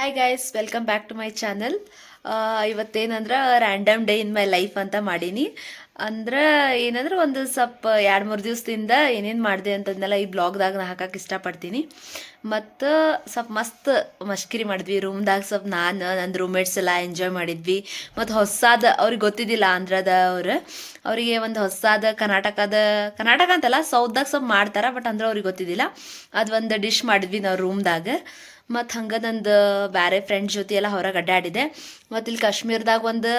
Hi guys, welcome back to my channel. ಇವತ್ತೇನಂದ್ರೆ random day in my life ಅಂತ ಮಾಡೀನಿ. ಅಂದ್ರೆ ಏನಂದ್ರೆ ಒಂದು ಸ್ವಲ್ಪ 2-3 ದಿವಸದಿಂದ ಏನೇನು ಮಾಡಿದೆ ಅಂತಂದೆಲ್ಲ ಈ ಬ್ಲಾಗ್ದಾಗ ನಾ ಹಾಕಕ್ಕೆ ಇಷ್ಟಪಡ್ತೀನಿ. ಮತ್ತು ಸ್ವಲ್ಪ ಮಸ್ತ್ ಮಷ್ಕಿರಿ ಮಾಡಿದ್ವಿ ರೂಮ್ದಾಗ. ಸ್ವಲ್ಪ ನನ್ನ ರೂಮ್ಮೇಟ್ಸ್ ಎಲ್ಲ ಎಂಜಾಯ್ ಮಾಡಿದ್ವಿ. ಮತ್ತು ಹೊಸಾದ ಅವ್ರಿಗೆ ಗೊತ್ತಿದ್ದಿಲ್ಲ ಆಂಧ್ರದ ಅವರಿಗೆ ಒಂದು ಹೊಸಾದ ಕರ್ನಾಟಕ ಅಂತಲ್ಲ, ಸೌತ್ದಾಗ ಸ್ವಲ್ಪ ಮಾಡ್ತಾರೆ, ಬಟ್ ಅಂದ್ರೆ ಅವ್ರಿಗೆ ಗೊತ್ತಿದ್ದಿಲ್ಲ. ಅದು ಒಂದು ಡಿಶ್ ಮಾಡಿದ್ವಿ ನಾವು ರೂಮ್ದಾಗ. ಮತ್ತು ಹಂಗೆ ನಂದು ಬೇರೆ ಫ್ರೆಂಡ್ಸ್ ಜೊತೆ ಎಲ್ಲ ಹೊರಗೆ ಅಡ್ಡಾಡಿದೆ. ಮತ್ತು ಇಲ್ಲಿ ಕಾಶ್ಮೀರದಾಗ ಒಂದು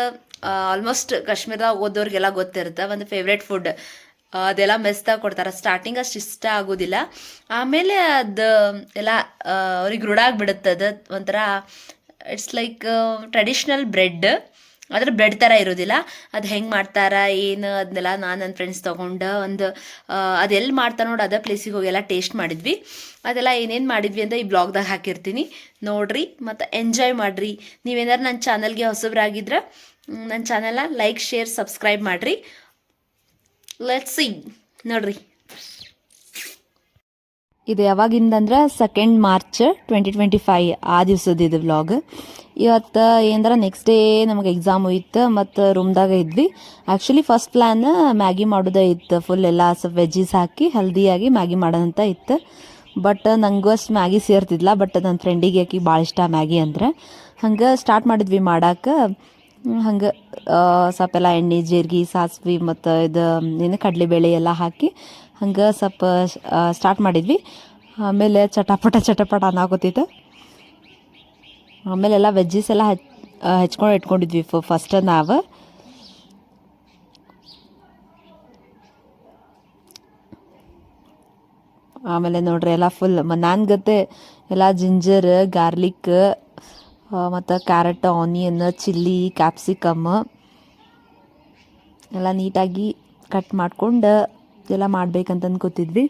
ಆಲ್ಮೋಸ್ಟ್ ಕಾಶ್ಮೀರದಾಗ ಓದೋರಿಗೆಲ್ಲ ಗೊತ್ತಿರುತ್ತೆ ಒಂದು ಫೇವ್ರೇಟ್ ಫುಡ್. ಅದೆಲ್ಲ ಮೆಸ್ದಾಗ ಕೊಡ್ತಾರೆ. ಸ್ಟಾರ್ಟಿಂಗ್ ಅಷ್ಟು ಇಷ್ಟ ಆಗೋದಿಲ್ಲ, ಆಮೇಲೆ ಅದು ಎಲ್ಲ ಅವ್ರಿಗೆ ರೂಢ ಆಗಿಬಿಡುತ್ತೆ. ಅದು ಒಂಥರ ಇಟ್ಸ್ ಲೈಕ್ ಟ್ರೆಡಿಷ್ನಲ್ ಬ್ರೆಡ್, ಆದರೆ ಬ್ರೆಡ್ ಥರ ಇರೋದಿಲ್ಲ. ಅದು ಹೆಂಗೆ ಮಾಡ್ತಾರ ಏನು ಅದನ್ನೆಲ್ಲ ನಾನು ನನ್ನ ಫ್ರೆಂಡ್ಸ್ ತೊಗೊಂಡು ಒಂದು ಅದೆಲ್ಲಿ ಮಾಡ್ತಾರೆ ನೋಡಿ ಅದೇ ಪ್ಲೇಸಿಗೆ ಹೋಗಿ ಎಲ್ಲ ಟೇಸ್ಟ್ ಮಾಡಿದ್ವಿ. ಅದೆಲ್ಲ ಏನೇನು ಮಾಡಿದ್ವಿ ಅಂತ ಈ ಬ್ಲಾಗ್ದಾಗ ಹಾಕಿರ್ತೀನಿ, ನೋಡ್ರಿ ಮತ್ತು ಎಂಜಾಯ್ ಮಾಡಿರಿ. ನೀವೇನಾರು ನನ್ನ ಚಾನಲ್ಗೆ ಹೊಸಬ್ರಾಗಿದ್ರೆ ನನ್ನ ಚಾನಲ್ನ ಲೈಕ್, ಶೇರ್, ಸಬ್ಸ್ಕ್ರೈಬ್ ಮಾಡಿರಿ. ಲೆಟ್ಸ್ ಸಿ, ನೋಡ್ರಿ. ಇದು ಯಾವಾಗಿಂದಂದ್ರೆ 2 ಮಾರ್ಚ್ 2025 ಆ ದಿವ್ಸದ ಇದು ವ್ಲಾಗ್. ಇವತ್ತು ಏನಂದ್ರೆ ನೆಕ್ಸ್ಟ್ ಡೇ ನಮಗೆ ಎಕ್ಸಾಮ್ ಇತ್ತು ಮತ್ತು ರೂಮ್ದಾಗ ಇದ್ವಿ. ಆ್ಯಕ್ಚುಲಿ ಫಸ್ಟ್ ಪ್ಲ್ಯಾನ್ ಮ್ಯಾಗಿ ಮಾಡೋದೇ ಇತ್ತು. ಫುಲ್ ಎಲ್ಲ ಸ್ವಲ್ಪ ವೆಜ್ಜೀಸ್ ಹಾಕಿ ಹೆಲ್ದಿಯಾಗಿ ಮ್ಯಾಗಿ ಮಾಡೋದಂತ ಇತ್ತು. ಬಟ್ ನನಗೂ ಅಷ್ಟು ಮ್ಯಾಗಿ ಸೇರ್ತಿದ್ಲ. ಬಟ್ ನನ್ನ ಫ್ರೆಂಡಿಗೆ ಆಕಿ ಭಾಳ ಇಷ್ಟ ಮ್ಯಾಗಿ ಅಂದ್ರೆ. ಹಂಗೆ ಸ್ಟಾರ್ಟ್ ಮಾಡಿದ್ವಿ ಮಾಡೋಕೆ. ಹಂಗೆ ಸ್ವಲ್ಪ ಎಲ್ಲ ಎಣ್ಣೆ, ಜೀರಿಗೆ, ಸಾಸಿವೆ ಮತ್ತು ಇದು ಏನು ಕಡಲೆಬೇಳೆ ಎಲ್ಲ ಹಾಕಿ ಹಂಗೆ ಸ್ವಲ್ಪ ಸ್ಟಾರ್ಟ್ ಮಾಡಿದ್ವಿ. ಆಮೇಲೆ ಚಟಪಟ ಅನ್ನಾಗೋತಿತ್ತು. ಆಮೇಲೆ ಎಲ್ಲ ವೆಜ್ಜೀಸ್ ಎಲ್ಲ ಹೆಚ್ಕೊಂಡು ಇಟ್ಕೊಂಡಿದ್ವಿ ಫಸ್ಟ್ ನಾವು. ಆಮೇಲೆ ನೋಡ್ರಿ ಎಲ್ಲ ಫುಲ್ ನಾನ್ಗತ್ತೆ ಎಲ್ಲ ಜಿಂಜರ್, ಗಾರ್ಲಿಕ್ ಮತ್ತು ಕ್ಯಾರೆಟ್, ಆನಿಯನ್, ಚಿಲ್ಲಿ, ಕ್ಯಾಪ್ಸಿಕಮ್ ಎಲ್ಲ ನೀಟಾಗಿ ಕಟ್ ಮಾಡ್ಕೊಂಡು ಎಲ್ಲ ಮಾಡ್ಬೇಕಂತ ಅನ್ಕೋತಿದ್ವಿ.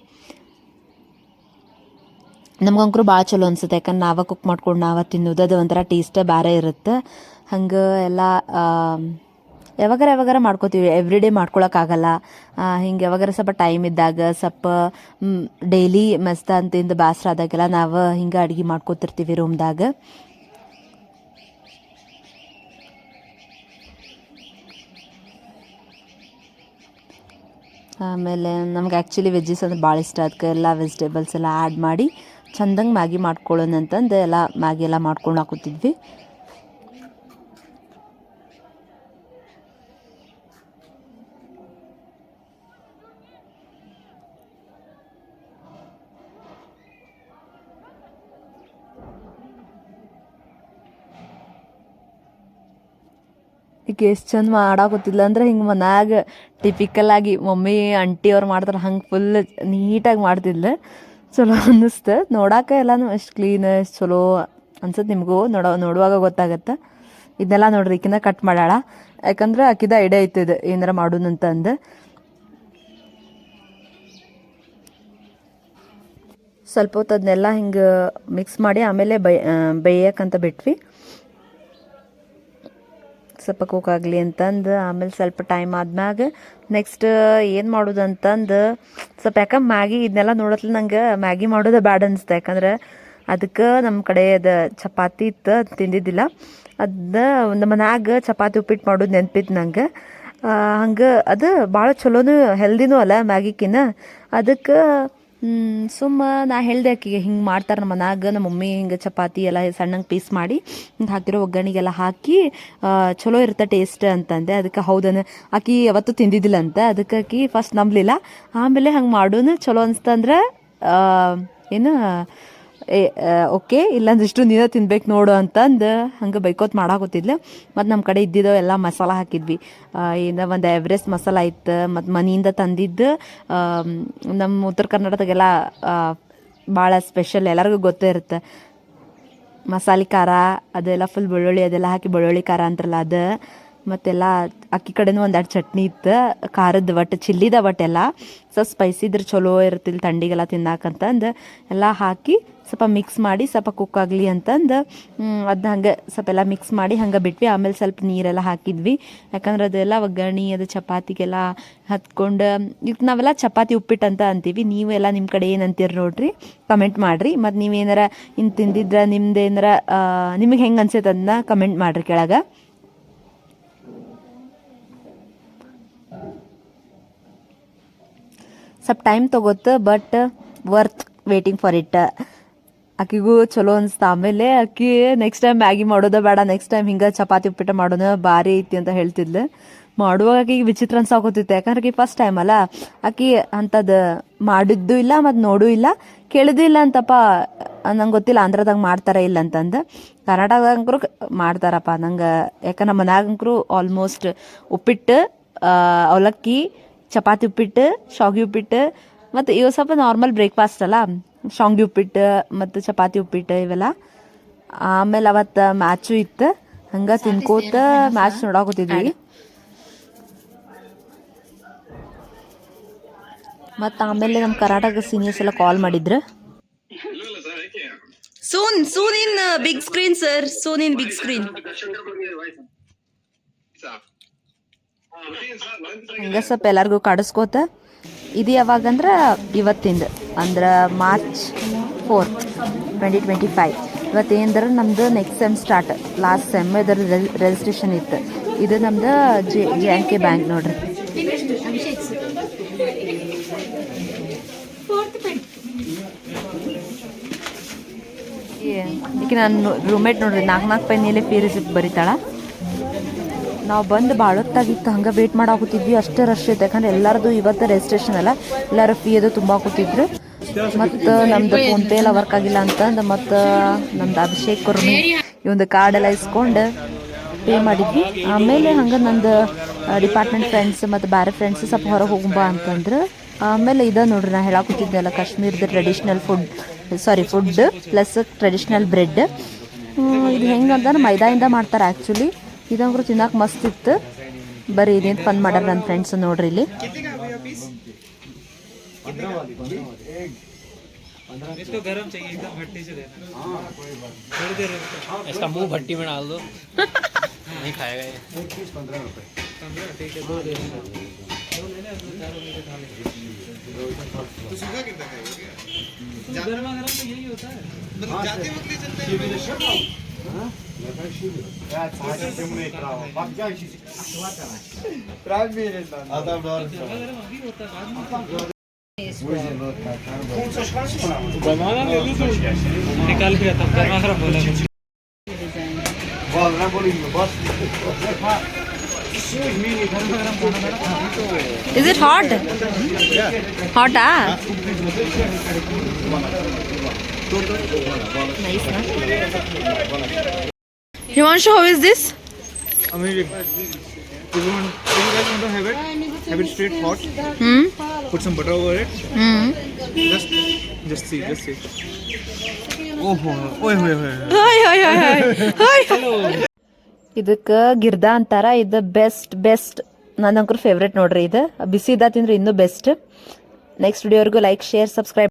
ನಮ್ಗಂಕರು ಭಾಳ ಚಲೋ ಅನ್ಸುತ್ತೆ, ಯಾಕಂದ್ರೆ ನಾವೇ ಕುಕ್ ಮಾಡ್ಕೊಂಡು ನಾವೇ ತಿನ್ನೋದು, ಅದು ಒಂಥರ ಟೇಸ್ಟೇ ಬೇರೆ ಇರುತ್ತೆ. ಹಂಗೆ ಎಲ್ಲ ಯಾವಾಗಾರ ಮಾಡ್ಕೋತೀವಿ, ಎವ್ರಿ ಡೇ ಮಾಡ್ಕೊಳಕ್ಕಾಗಲ್ಲ. ಹಿಂಗೆ ಯಾವಾಗಾರ ಸ್ವಲ್ಪ ಟೈಮ್ ಇದ್ದಾಗ, ಸ್ವಲ್ಪ ಡೈಲಿ ಮಸ್ತ ಅಂತಿಂದು ಬೇಸರ ಆದಾಗೆಲ್ಲ ನಾವು ಹಿಂಗೆ ಅಡುಗೆ ಮಾಡ್ಕೋತಿರ್ತೀವಿ ರೂಮ್ದಾಗ. ಆಮೇಲೆ ನಮ್ಗೆ ಆ್ಯಕ್ಚುಲಿ ವೆಜ್ಜೀಸ್ ಅಂದ್ರೆ ಭಾಳ ಇಷ್ಟ. ಅದಕ್ಕೆ ಎಲ್ಲ ವೆಜಿಟೇಬಲ್ಸ್ ಎಲ್ಲ ಆ್ಯಡ್ ಮಾಡಿ ಚಂದಂಗೆ ಮ್ಯಾಗಿ ಮಾಡ್ಕೊಳ್ಳೋಣ ಅಂತಂದು ಎಲ್ಲ ಮ್ಯಾಗಿ ಎಲ್ಲ ಮಾಡ್ಕೊಂಡು ಹಾಕೋತಿದ್ವಿ. ಈಗ ಎಷ್ಟು ಚಂದ ಮಾಡಾಕೊತಿದ್ಲ ಅಂದ್ರೆ ಹಿಂಗೆ ಮನ್ಯಾಗ ಟಿಪಿಕಲಾಗಿ ಮಮ್ಮಿ ಆಂಟಿ ಅವ್ರು ಮಾಡ್ತಾರೆ ಹಂಗೆ ಫುಲ್ ನೀಟಾಗಿ ಮಾಡ್ತಿದ್ಲು. ಚಲೋ ಅನ್ನಿಸ್ತು ನೋಡೋಕೆ. ಎಲ್ಲನೂ ಎಷ್ಟು ಕ್ಲೀನ್, ಎಷ್ಟು ಚಲೋ ಅನ್ಸುತ್ತೆ. ನಿಮಗೂ ನೋಡುವಾಗ ಗೊತ್ತಾಗತ್ತೆ. ಇದನ್ನೆಲ್ಲ ನೋಡ್ರಿ ಈಕಿನ ಕಟ್ ಮಾಡ್ಯಾಳ, ಯಾಕಂದ್ರೆ ಆಕಿದ ಐಡಿಯಾ ಐತಿದೆ ಏನಾರ ಮಾಡೋಣಂತ ಅಂದು. ಸ್ವಲ್ಪ ಹೊತ್ತು ಅದನ್ನೆಲ್ಲ ಹಿಂಗೆ ಮಿಕ್ಸ್ ಮಾಡಿ ಆಮೇಲೆ ಬೇಯಕ್ಕಂತ ಬಿಟ್ವಿ, ಸ್ವಲ್ಪ ಕುಕ್ ಆಗಲಿ ಅಂತಂದು. ಆಮೇಲೆ ಸ್ವಲ್ಪ ಟೈಮ್ ಆದ್ಮ್ಯಾಗ ನೆಕ್ಸ್ಟ್ ಏನು ಮಾಡೋದು ಅಂತಂದು ಸ್ವಲ್ಪ ಯಾಕಂದ್ರೆ ಮ್ಯಾಗಿ ಇದನ್ನೆಲ್ಲ ನೋಡತ್ಲ ನಂಗೆ ಮ್ಯಾಗಿ ಮಾಡೋದು ಬ್ಯಾಡ ಅನಿಸ್ತು. ಯಾಕಂದ್ರೆ ಅದಕ್ಕೆ ನಮ್ಮ ಕಡೆ ಅದು ಚಪಾತಿ ಇತ್ತು, ಅದು ತಿಂದಿದ್ದಿಲ್ಲ. ಅದು ನಮ್ಮ ಮನ್ಯಾಗ ಚಪಾತಿ ಉಪ್ಪಿಟ್ಟು ಮಾಡೋದು ನೆನಪಿತ್ತು ನಂಗೆ. ಹಂಗೆ ಅದು ಭಾಳ ಚಲೋನು ಹೆಲ್ದಿನೂ ಅಲ್ಲ ಮ್ಯಾಗಿಕಿನ್ನ. ಅದಕ್ಕೆ ಸುಮ್ಮ ನಾ ಹೇಳ್ದೆ ಆಕಿಗೆ ಹಿಂಗೆ ಮಾಡ್ತಾರೆ ನಮ್ಮ ಮನ್ಯಾಗ, ನಮ್ಮ ಮಮ್ಮಿ ಹಿಂಗೆ ಚಪಾತಿ ಎಲ್ಲ ಸಣ್ಣಗೆ ಪೀಸ್ ಮಾಡಿ ಹಿಂಗೆ ಹಾಕಿರೋ ಒಗ್ಗರಣೆಗೆಲ್ಲ ಹಾಕಿ ಚಲೋ ಇರುತ್ತೆ ಟೇಸ್ಟ್ ಅಂತಂದೆ. ಅದಕ್ಕೆ ಹೌದನ, ಆಕಿ ಯಾವತ್ತೂ ತಿಂದಿದ್ದಿಲ್ಲ ಅಂತ. ಅದಕ್ಕೆ ಆಕಿ ಫಸ್ಟ್ ನಂಬಲಿಲ್ಲ. ಆಮೇಲೆ ಹಂಗೆ ಮಾಡೋನು ಚಲೋ ಅನಿಸ್ತಂದ್ರೆ ಏನು ಓಕೆ, ಇಲ್ಲಾಂದ್ರೆ ಇಷ್ಟು ನೀನು ತಿನ್ಬೇಕು ನೋಡು ಅಂತಂದು ಹಂಗೆ ಬೈಕೋತ್ ಮಾಡಾಕೋತಿದ್ಲು. ಮತ್ತು ನಮ್ಮ ಕಡೆ ಇದ್ದಿದ್ದೋ ಎಲ್ಲ ಮಸಾಲ ಹಾಕಿದ್ವಿ. ಏನು ಒಂದು ಎವ್ರೆಸ್ಟ್ ಮಸಾಲ ಇತ್ತು, ಮತ್ತು ಮನೆಯಿಂದ ತಂದಿದ್ದು ನಮ್ಮ ಉತ್ತರ ಕರ್ನಾಟಕದಾಗೆಲ್ಲ ಭಾಳ ಸ್ಪೆಷಲ್, ಎಲ್ಲರಿಗೂ ಗೊತ್ತೇ ಇರುತ್ತೆ ಮಸಾಲೆ ಖಾರ. ಅದೆಲ್ಲ ಫುಲ್ ಬೆಳ್ಳುಳ್ಳಿ ಅದೆಲ್ಲ ಹಾಕಿ ಬೆಳ್ಳುಳ್ಳಿ ಖಾರ ಅಂತಾರಲ್ಲ ಅದು. ಮತ್ತೆಲ್ಲ ಅಕ್ಕಿ ಕಡೆನೂ ಒಂದೆರಡು ಚಟ್ನಿ ಇತ್ತು, ಖಾರದ ಒಟ್ಟು ಚಿಲ್ಲಿದ ಒಟ್ಟೆಲ್ಲ ಸ್ವಲ್ಪ ಸ್ಪೈಸಿ ಇದ್ರೆ ಚಲೋ ಇರ್ತಿಲ್ಲ ಥಂಡಿಗೆಲ್ಲ ತಿನ್ನಾಕಂತಂದು ಎಲ್ಲ ಹಾಕಿ ಸ್ವಲ್ಪ ಮಿಕ್ಸ್ ಮಾಡಿ ಸ್ವಲ್ಪ ಕುಕ್ ಆಗಲಿ ಅಂತಂದು ಅದನ್ನ ಹಂಗೆ ಸ್ವಲ್ಪ ಎಲ್ಲ ಮಿಕ್ಸ್ ಮಾಡಿ ಹಂಗೆ ಬಿಟ್ವಿ. ಆಮೇಲೆ ಸ್ವಲ್ಪ ನೀರೆಲ್ಲ ಹಾಕಿದ್ವಿ, ಯಾಕಂದ್ರೆ ಅದೆಲ್ಲ ಒಗ್ಗರಣೆ ಅದು ಚಪಾತಿಗೆಲ್ಲ ಹತ್ಕೊಂಡು ಈಗ ನಾವೆಲ್ಲ ಚಪಾತಿ ಉಪ್ಪಿಟ್ಟು ಅಂತ ಅಂತೀವಿ. ನೀವೆಲ್ಲ ನಿಮ್ಮ ಕಡೆ ಏನು ಅಂತೀರಿ ನೋಡ್ರಿ, ಕಮೆಂಟ್ ಮಾಡಿರಿ. ಮತ್ತು ನೀವೇನಾರ ಇನ್ನು ತಿಂದಿದ್ರೆ ನಿಮ್ದು ಏನಾರ ನಿಮಗೆ ಹೆಂಗೆ ಅನ್ಸೈತೆ ಅದನ್ನ ಕಮೆಂಟ್ ಮಾಡಿರಿ ಕೆಳಗೆ. ಸ್ವಲ್ಪ ಟೈಮ್ ತೊಗೋತು but worth waiting for it. ಆಕಿಗೂ ಚಲೋ ಅನಿಸ್ತು. ಆಮೇಲೆ ಆಕಿ ನೆಕ್ಸ್ಟ್ ಟೈಮ್ ಮ್ಯಾಗಿ ಮಾಡೋದ ಬೇಡ, ನೆಕ್ಸ್ಟ್ ಟೈಮ್ ಹಿಂಗೆ ಚಪಾತಿ ಉಪ್ಪಿಟ್ಟು ಮಾಡೋಣ ಭಾರಿ ಐತಿ ಅಂತ ಹೇಳ್ತಿದ್ಲು. ಮಾಡುವಾಗ ಆಕಿಗೆ ವಿಚಿತ್ರ ಅನ್ಸಾಕೋತಿತ್ತು, ಯಾಕಂದ್ರೆ ಆಕಿ ಫಸ್ಟ್ ಟೈಮ್ ಅಲ್ಲ, ಆಕಿ ಅಂಥದ್ದು ಮಾಡಿದ್ದು ಇಲ್ಲ ಮತ್ತು ನೋಡೂ ಇಲ್ಲ, ಕೇಳಿದ್ದೂ ಇಲ್ಲ ಅಂತಪ್ಪ. ನಂಗೆ ಗೊತ್ತಿಲ್ಲ ಆಂಧ್ರದಾಗ ಮಾಡ್ತಾರ ಇಲ್ಲ ಅಂತಂದು. ಕರ್ನಾಟಕದಂಕರು ಮಾಡ್ತಾರಪ್ಪ ನಂಗೆ, ಯಾಕೆ ನಮ್ಮ ಮನ್ಯಾಗಂಕರು ಆಲ್ಮೋಸ್ಟ್ ಉಪ್ಪಿಟ್ಟು, ಅವಲಕ್ಕಿ, ಚಪಾತಿ ಉಪ್ಪಿಟ್ಟು, ಶಾವಿಗೆ ಉಪ್ಪಿಟ್ಟು ಮತ್ತು ಇವು ಸ್ವಲ್ಪ ನಾರ್ಮಲ್ ಬ್ರೇಕ್ಫಾಸ್ಟ್ ಅಲ್ಲ, ಶಾವಿಗೆ ಉಪ್ಪಿಟ್ಟು ಮತ್ತು ಚಪಾತಿ ಉಪ್ಪಿಟ್ಟು ಇವೆಲ್ಲ. ಆಮೇಲೆ ಅವತ್ತು ಮ್ಯಾಚು ಇತ್ತು, ಹಂಗೆ ತಿನ್ಕೋತ ಮ್ಯಾಚ್ ನೋಡಾಕೋತಿದ್ವಿ. ಮತ್ತು ಆಮೇಲೆ ನಮ್ಮ ಕರ್ನಾಟಕ ಸೀನಿಯರ್ಸ್ ಎಲ್ಲ ಕಾಲ್ ಮಾಡಿದ್ರು. ಸೂನ್ ಇನ್ ಬಿಗ್ ಸ್ಕ್ರೀನ್ ಸರ್, ಸೂನ್ ಇನ್ ಬಿಗ್ ಸ್ಕ್ರೀನ್. ಹಂಗೆ ಸ್ವಲ್ಪ ಎಲ್ಲರಿಗೂ ಕಾಡಿಸ್ಕೋತ. ಇದು ಯಾವಾಗಂದ್ರೆ ಇವತ್ತಿಂದ, ಅಂದ್ರೆ March 4th, 2025. ಇವತ್ತೇಂದ್ರೆ ನಮ್ಮದು next sem start, last sem ಇದರ ರಿಜಿಸ್ಟ್ರೇಷನ್ ಇತ್ತು. ಇದು ನಮ್ದು JNK ಬ್ಯಾಂಕ್ ನೋಡ್ರಿ. ಈಗ ನಾನು ರೂಮೇಟ್ ನೋಡ್ರಿ 4 ಪೆನ್ನಿಲೆ ಫೀ ರಿಸಿಪ್ಟ್ ಬರೀತಾಳ. ನಾವು ಬಂದು ಭಾಳ ಹೊತ್ತಾಗಿತ್ತು, ಹಂಗೆ ವೇಟ್ ಮಾಡಾಕೂತಿದ್ವಿ, ಅಷ್ಟೇ ರಶ್ ಇತ್ತು. ಯಾಕಂದ್ರೆ ಎಲ್ಲರದು ಇವತ್ತು ರಿಜಿಸ್ಟ್ರೇಷನ್ ಅಲ್ಲ, ಎಲ್ಲರೂ ಫೀ ಅದು ತುಂಬ ಕೂತಿದ್ರು. ಮತ್ತು ನಮ್ದು ಫೋನ್ಪೇ ಎಲ್ಲ ವರ್ಕ್ ಆಗಿಲ್ಲ ಅಂತಂದು ಮತ್ತು ನಮ್ದು ಅಭಿಷೇಕ್ ಅವ್ರ ಇವೊಂದು ಕಾರ್ಡ್ ಎಲ್ಲ ಇಸ್ಕೊಂಡು ಪೇ ಮಾಡಿದ್ವಿ. ಆಮೇಲೆ ಹಂಗೆ ನಂದು ಡಿಪಾರ್ಟ್ಮೆಂಟ್ ಫ್ರೆಂಡ್ಸ್ ಮತ್ತು ಬೇರೆ ಫ್ರೆಂಡ್ಸ್ ಸ್ವಲ್ಪ ಹೊರಗೆ ಹೋಗುಂಬ ಅಂತಂದ್ರೆ. ಆಮೇಲೆ ಇದು ನೋಡ್ರಿ, ನಾ ಹೇಳಾಕೂತಿದ್ದೆಲ್ಲ ಕಾಶ್ಮೀರದ traditional food plus traditional bread. ಇದು ಹೆಂಗೆ ಅಂತಂದ್ರೆ ಮೈದಾಯಿಂದ ಮಾಡ್ತಾರೆ ಆ್ಯಕ್ಚುಲಿ. ಇದಂಗ್ರು ತಿನ್ನಕ್ಕೆ ಮಸ್ತ್ ಇತ್ತು. ಬರೀ ಇದೇನು ಫನ್ ಮಾಡ್ಯಾರ ನನ್ನ ಫ್ರೆಂಡ್ಸ್ ನೋಡ್ರಿ ಇಲ್ಲಿ. निकाल के तब गरमा बोला Is it hot? Hot, ah? Nice, na? Himanshu, how is this? amazing. You guys want to have it straight hot. Put some butter over it. Just see. ಇದಕ್ಕೆ ಗಿರ್ದ ಅಂತಾರ. ಇದು ಬೆಸ್ಟ್ ನನ್ನಂಕರು ಫೇವ್ರೇಟ್ ನೋಡ್ರಿ. ಇದು ಬಿಸಿ ಇದ್ದ ತಿಂದ್ರೆ ಇನ್ನೂ ಬೆಸ್ಟ್. ನೆಕ್ಸ್ಟ್ ವಿಡಿಯೋವರೆಗೂ like, share, subscribe.